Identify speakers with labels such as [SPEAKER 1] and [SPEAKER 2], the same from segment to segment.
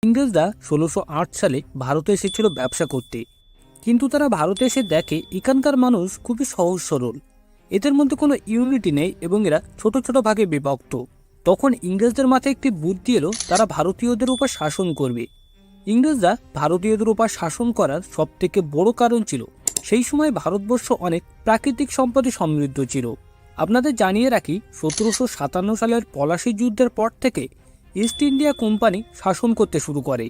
[SPEAKER 1] ইংরেজরা ১৬০৮ সালে ভারতে এসেছিল ব্যবসা করতে, কিন্তু তারা ভারতে এসে দেখে এখানকার মানুষ খুবই সহজ সরল, এদের মধ্যে কোনো ইউনিটি নেই এবং এরা ছোট ছোট ভাগে বিভক্ত। তখন ইংরেজদের মাথায় একটি বুদ্ধি এলো, তারা ভারতীয়দের উপর শাসন করবে। ইংরেজরা ভারতীয়দের উপর শাসন করার সবথেকে বড় কারণ ছিল সেই সময় ভারতবর্ষ অনেক প্রাকৃতিক সম্পদে সমৃদ্ধ ছিল। আপনাদের জানিয়ে রাখি, ১৭৫৭ সালের পলাশী যুদ্ধের পর থেকে ইস্ট ইন্ডিয়া কোম্পানি শাসন করতে শুরু করে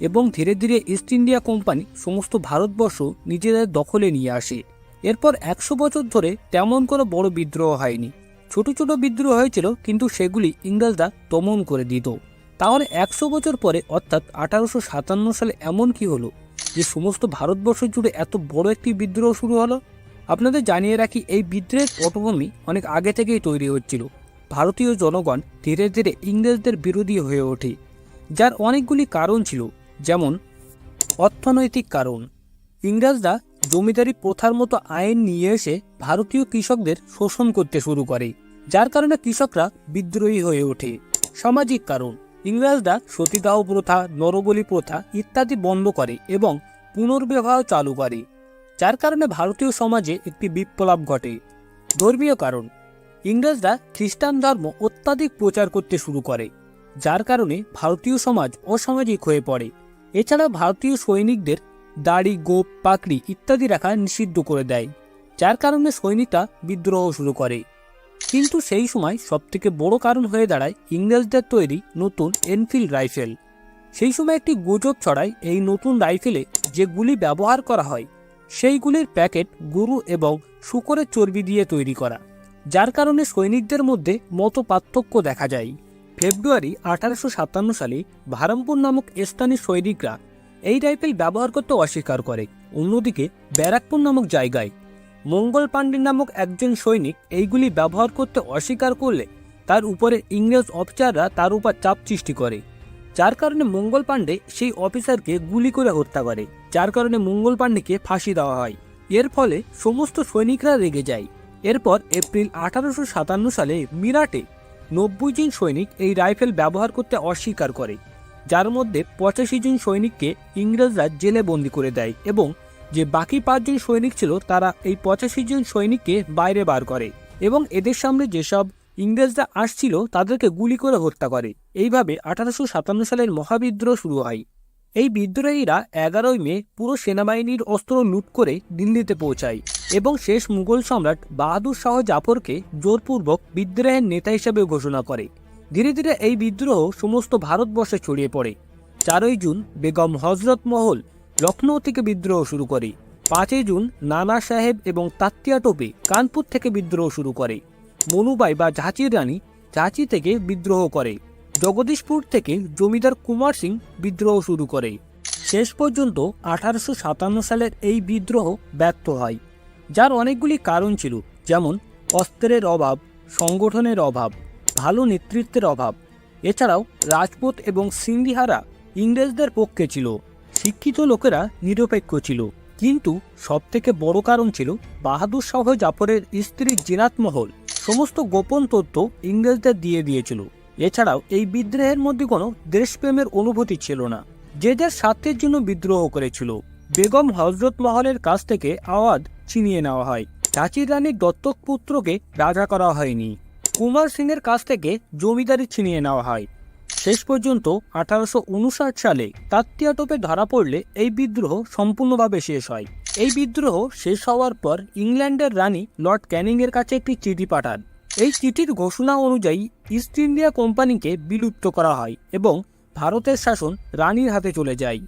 [SPEAKER 1] এবং ধীরে ধীরে ইস্ট ইন্ডিয়া কোম্পানি সমস্ত ভারতবর্ষ নিজেদের দখলে নিয়ে আসে। এরপর ১০০ বছর ধরে তেমন কোনো বড় বিদ্রোহ হয়নি, ছোট ছোট বিদ্রোহ হয়েছিল, কিন্তু সেগুলি ইংরেজরা দমন করে দিত। তাহলে ১০০ বছর পরে অর্থাৎ ১৮৫৭ সালে এমন কি হলো যে সমস্ত ভারতবর্ষ জুড়ে এত বড় একটি বিদ্রোহ শুরু হলো? আপনাদের জানিয়ে রাখি, এই বিদ্রোহের পটভূমি অনেক আগে থেকেই তৈরি হচ্ছিল। ভারতীয় জনগণ ধীরে ধীরে ইংরেজদের বিরোধী হয়ে ওঠে, যার অনেকগুলি কারণ ছিল, যেমন অর্থনৈতিক কারণ। ইংরেজরা জমিদারি প্রথার মতো আইন নিয়ে এসে ভারতীয় কৃষকদের শোষণ করতে শুরু করে, যার কারণে কৃষকরা বিদ্রোহী হয়ে ওঠে। সামাজিক কারণ, ইংরেজরা সতীদাহ প্রথা, নরবলি প্রথা ইত্যাদি বন্ধ করে এবং পুনর্বিবাহ চালু করে, যার কারণে ভারতীয় সমাজে একটি বিপ্লব ঘটে। ধর্মীয় কারণ, ইংরেজরা খ্রিস্টান ধর্ম অত্যাধিক প্রচার করতে শুরু করে, যার কারণে ভারতীয় সমাজ অসামাজিক হয়ে পড়ে। এছাড়া ভারতীয় সৈনিকদের দাড়ি, গোঁফ, পাকড়ি ইত্যাদি রাখা নিষিদ্ধ করে দেয়, যার কারণে সৈনিকরা বিদ্রোহ শুরু করে। কিন্তু সেই সময় সবথেকে বড় কারণ হয়ে দাঁড়ায় ইংরেজদের তৈরি নতুন এনফিল্ড রাইফেল। সেই সময় একটি গুজব ছড়ায়, এই নতুন রাইফেলে যে গুলি ব্যবহার করা হয় সেই গুলির প্যাকেট গরু এবং শূকরের চর্বি দিয়ে তৈরি করা, যার কারণে সৈনিকদের মধ্যে মত পার্থক্য দেখা যায়। ফেব্রুয়ারি ১৮৫৭ সালে ভারমপুর নামক স্থানীয় সৈনিকরা এই রাইফেল ব্যবহার করতে অস্বীকার করে। অন্যদিকে ব্যারাকপুর নামক জায়গায় মঙ্গল পাণ্ডে নামক একজন সৈনিক এইগুলি ব্যবহার করতে অস্বীকার করলে তার উপরে ইংরেজ অফিসাররা তার উপর চাপ সৃষ্টি করে, যার কারণে মঙ্গল পাণ্ডে সেই অফিসারকে গুলি করে হত্যা করে, যার কারণে মঙ্গল পাণ্ডেকে ফাঁসি দেওয়া হয়। এর ফলে সমস্ত সৈনিকরা রেগে যায়। এরপর এপ্রিল ১৮৫৭ সালে মিরাটে ৯০ জন সৈনিক এই রাইফেল ব্যবহার করতে অস্বীকার করে, যার মধ্যে ৮৫ জন সৈনিককে ইংরেজরা জেলে বন্দি করে দেয় এবং যে বাকি ৫ জন সৈনিক ছিল তারা এই ৮৫ জন সৈনিককে বাইরে বার করে এবং এদের সামনে যেসব ইংরেজরা আসছিল তাদেরকে গুলি করে হত্যা করে। এইভাবে ১৮৫৭ সালের মহাবিদ্রোহ শুরু হয়। এই বিদ্রোহীরা ১১ মে পুরো সেনাবাহিনীর অস্ত্র লুট করে দিল্লিতে পৌঁছায় এবং শেষ মুঘল সম্রাট বাহাদুর শাহ জাফরকে জোরপূর্বক বিদ্রোহের নেতা হিসেবে ঘোষণা করে। ধীরে ধীরে এই বিদ্রোহ সমস্ত ভারতবর্ষে ছড়িয়ে পড়ে। ৪ই জুন বেগম হজরত মহল লখনৌ থেকে বিদ্রোহ শুরু করে। ৫ই জুন নানা সাহেব এবং তাত্তিয়া টোপে কানপুর থেকে বিদ্রোহ শুরু করে। মনুবাই বা ঝাঁচির রানী ঝাঁচি থেকে বিদ্রোহ করে। জগদীশপুর থেকে জমিদার কুমার সিং বিদ্রোহ শুরু করে। শেষ পর্যন্ত ১৮৫৭ সালের এই বিদ্রোহ ব্যর্থ হয়, যার অনেকগুলি কারণ ছিল, যেমন অস্ত্রের অভাব, সংগঠনের অভাব, ভালো নেতৃত্বের অভাব। এছাড়াও রাজপুত এবং সিন্ধিহারা ইংরেজদের পক্ষে ছিল, শিক্ষিত লোকেরা নিরপেক্ষ ছিল। কিন্তু সবথেকে বড় কারণ ছিল বাহাদুর শাহ জাফরের স্ত্রী জিনাত মহল সমস্ত গোপন তথ্য ইংরেজদের দিয়ে দিয়েছিল। এছাড়াও এই বিদ্রোহের মধ্যে কোনো দেশপ্রেমের অনুভূতি ছিল না, যে যার স্বার্থের জন্য বিদ্রোহ করেছিল। বেগম হজরত মহলের কাছ থেকে আওয়াজ ছিনিয়ে নেওয়া হয়। ঝাঁচির রানীর দত্তক পুত্রকে রাজা করা হয়নি। কুমার সিং এর কাছ থেকে জমিদারি ছিনিয়ে নেওয়া হয়। শেষ পর্যন্ত ১৮৫৯ সালে তাত্তিয়া টোপে ধরা পড়লে এই বিদ্রোহ সম্পূর্ণভাবে শেষ হয়। এই বিদ্রোহ শেষ হওয়ার পর ইংল্যান্ডের রানী লর্ড ক্যানিং এর কাছে একটি চিঠি পাঠান। এই চিঠির ঘোষণা অনুযায়ী ইস্ট ইন্ডিয়া কোম্পানিকে বিলুপ্ত করা হয় এবং ভারতের শাসন রানীর হাতে চলে যায়।